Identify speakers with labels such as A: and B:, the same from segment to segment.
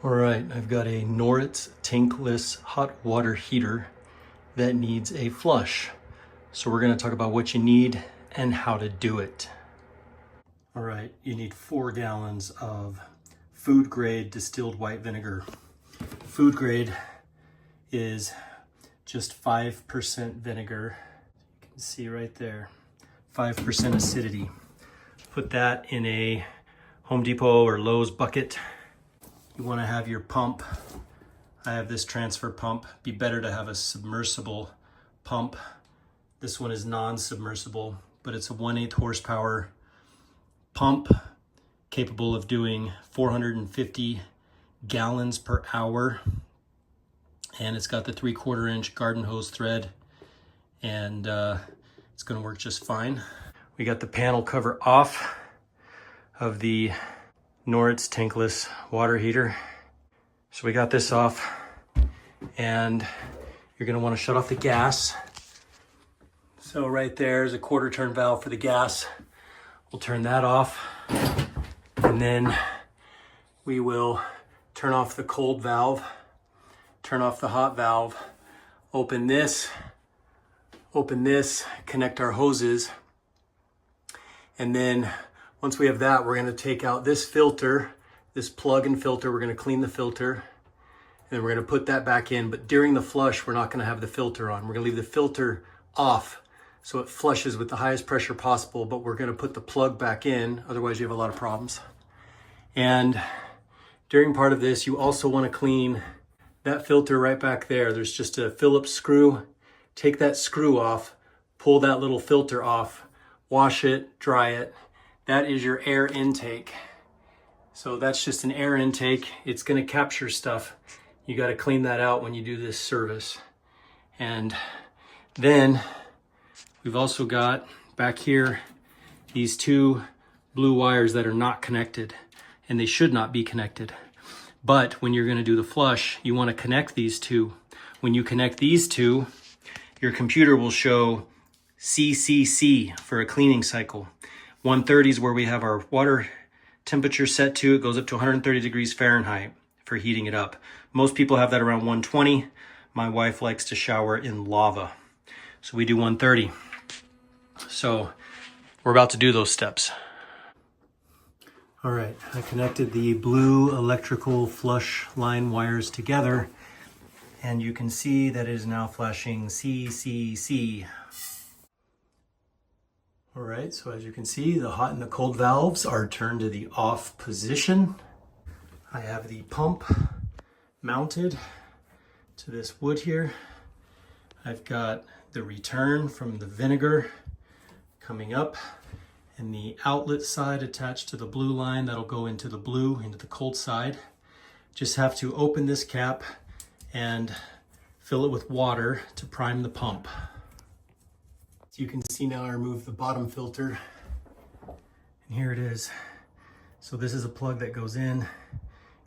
A: All right, I've got a Noritz Tankless hot water heater that needs a flush. So we're gonna talk about what you need and how to do it. All right, you need 4 gallons of food grade distilled white vinegar. Food grade is just 5% vinegar. You can see right there, 5% acidity. Put that in a Home Depot or Lowe's bucket. You want to have your pump. I have this transfer pump. Be better to have a submersible pump. This one is non-submersible, but it's a 1/8 horsepower pump capable of doing 450 gallons per hour. And it's got the 3/4 inch garden hose thread, and it's going to work just fine. We got the panel cover off of the Noritz Tankless Water Heater. So we got this off, and you're gonna wanna shut off the gas. So right there is a 1/4 turn valve for the gas. We'll turn that off, and then we will turn off the cold valve, turn off the hot valve, open this, connect our hoses, and then once we have that, we're going to take out this filter, this plug and filter. We're going to clean the filter, and then we're going to put that back in. But during the flush, we're not going to have the filter on. We're going to leave the filter off so it flushes with the highest pressure possible, but we're going to put the plug back in. Otherwise, you have a lot of problems. And during part of this, you also want to clean that filter right back there. There's just a Phillips screw. Take that screw off, pull that little filter off, wash it, dry it. That is your air intake. So that's just an air intake. It's gonna capture stuff. You gotta clean that out when you do this service. And then we've also got back here these 2 blue wires that are not connected, and they should not be connected. But when you're gonna do the flush, you wanna connect these 2. When you connect these 2, your computer will show CCC for a cleaning cycle. 130 is where we have our water temperature set to. It goes up to 130 degrees Fahrenheit for heating it up. Most people have that around 120. My wife likes to shower in lava, so we do 130. So we're about to do those steps. All right, I connected the blue electrical flush line wires together, and you can see that it is now flashing CCC. All right, so as you can see, the hot and the cold valves are turned to the off position. I have the pump mounted to this wood here. I've got the return from the vinegar coming up, and the outlet side attached to the blue line that'll go into the blue, into the cold side. Just have to open this cap and fill it with water to prime the pump. You can see now I removed the bottom filter, and here it is. So this is a plug that goes in.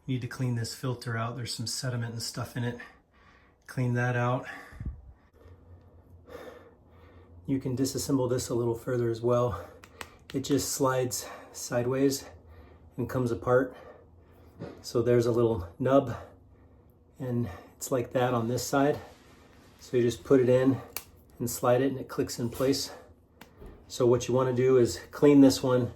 A: You need to clean this filter out. There's some sediment and stuff in it. Clean that out. You can disassemble this a little further as well. It just slides sideways and comes apart. So there's a little nub, and it's like that on this side. So you just put it in and slide it, and it clicks in place. So what you want to do is clean this one,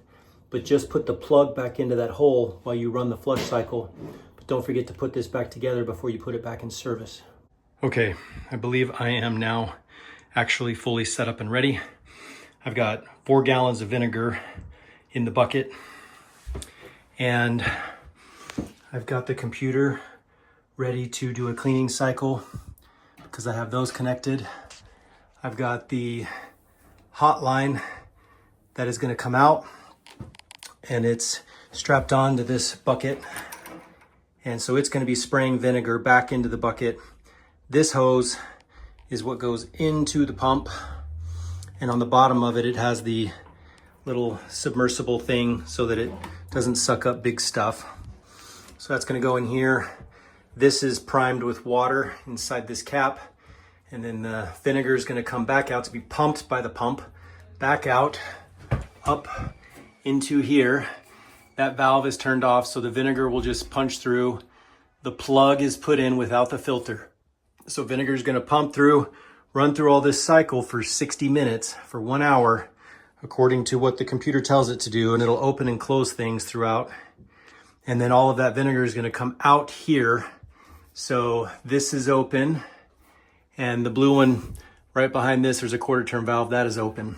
A: but just put the plug back into that hole while you run the flush cycle. But don't forget to put this back together before you put it back in service. Okay, I believe I am now actually fully set up and ready. I've got 4 gallons of vinegar in the bucket, and I've got the computer ready to do a cleaning cycle because I have those connected. I've got the hot line that is going to come out, and it's strapped on to this bucket. And so it's going to be spraying vinegar back into the bucket. This hose is what goes into the pump. And on the bottom of it, it has the little submersible thing so that it doesn't suck up big stuff. So that's going to go in here. This is primed with water inside this cap. And then the vinegar is going to come back out to be pumped by the pump, back out, up into here. That valve is turned off, so the vinegar will just punch through, the plug is put in without the filter. So vinegar is going to pump through, run through all this cycle for 60 minutes, for 1 hour, according to what the computer tells it to do, and it'll open and close things throughout. And then all of that vinegar is going to come out here. So this is open, and the blue one right behind this, there's a quarter turn valve, that is open.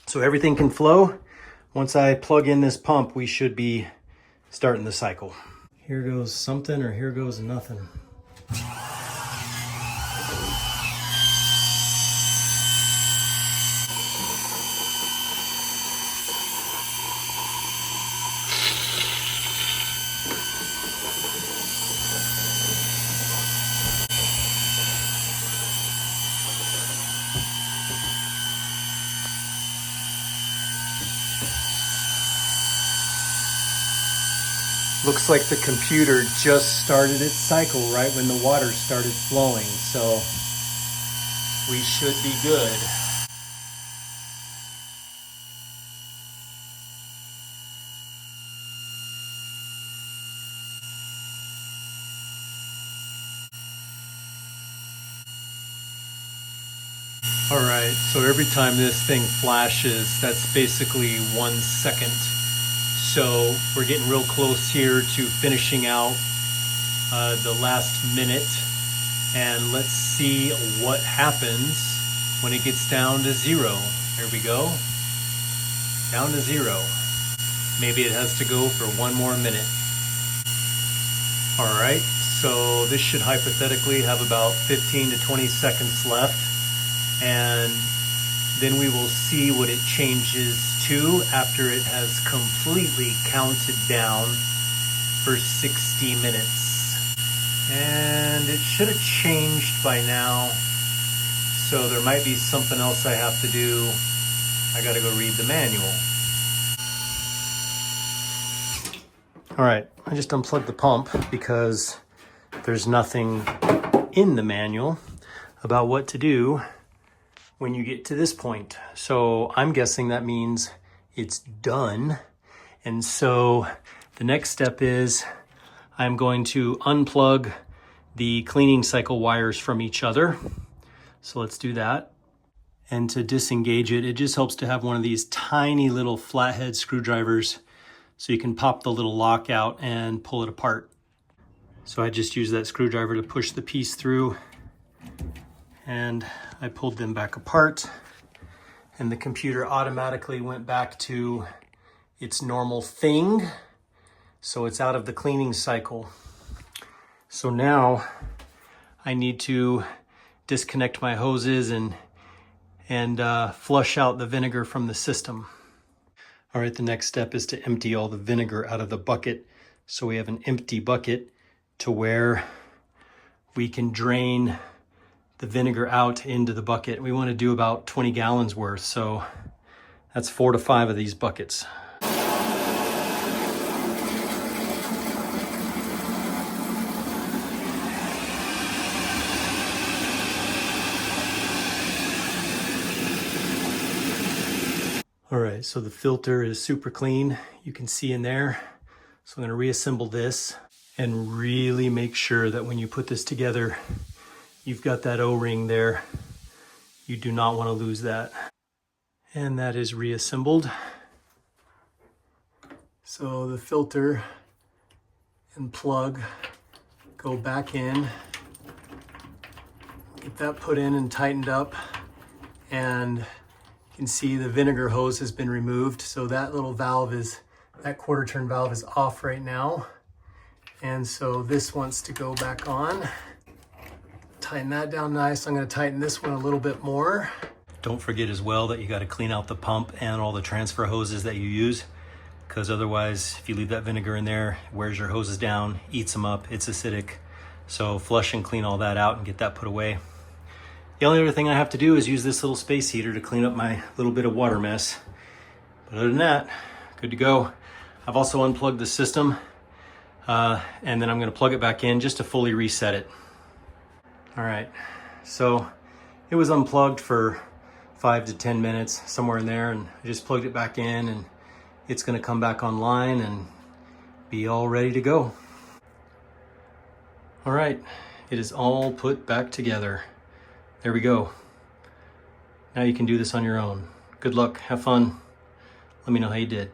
A: So everything can flow. Once I plug in this pump, we should be starting the cycle. Here goes something, or here goes nothing. Looks like the computer just started its cycle right when the water started flowing, so we should be good. All right, so every time this thing flashes, that's basically 1 second. So we're getting real close here to finishing out the last minute, and let's see what happens when it gets down to 0. There we go, down to 0. Maybe it has to go for 1 more minute. All right, so this should hypothetically have about 15 to 20 seconds left, and then we will see what it changes to after it has completely counted down for 60 minutes. And it should have changed by now, so there might be something else I have to do. I gotta go read the manual. All right, I just unplugged the pump because there's nothing in the manual about what to do when you get to this point. So I'm guessing that means it's done. And so the next step is I'm going to unplug the cleaning cycle wires from each other. So let's do that. And to disengage it, it just helps to have one of these tiny little flathead screwdrivers so you can pop the little lock out and pull it apart. So I just use that screwdriver to push the piece through, and I pulled them back apart, and the computer automatically went back to its normal thing. So it's out of the cleaning cycle. So now I need to disconnect my hoses and flush out the vinegar from the system. All right, the next step is to empty all the vinegar out of the bucket. So we have an empty bucket to where we can drain the vinegar out into the bucket. We want to do about 20 gallons worth, so that's 4 to 5 of these buckets. All right, so the filter is super clean. You can see in there. So I'm going to reassemble this and really make sure that when you put this together, you've got that O-ring there. You do not want to lose that. And that is reassembled. So the filter and plug go back in. Get that put in and tightened up. And you can see the vinegar hose has been removed. So that little valve is, that quarter turn valve is off right now. And so this wants to go back on. Tighten that down nice. I'm going to tighten this one a little bit more. Don't forget as well that you got to clean out the pump and all the transfer hoses that you use, because otherwise if you leave that vinegar in there, it wears your hoses down, eats them up, it's acidic. So flush and clean all that out and get that put away. The only other thing I have to do is use this little space heater to clean up my little bit of water mess. But other than that, good to go. I've also unplugged the system and then I'm going to plug it back in just to fully reset it. All right, so it was unplugged for 5 to 10 minutes, somewhere in there, and I just plugged it back in, and it's gonna come back online and be all ready to go. All right, it is all put back together. There we go. Now you can do this on your own. Good luck, have fun. Let me know how you did.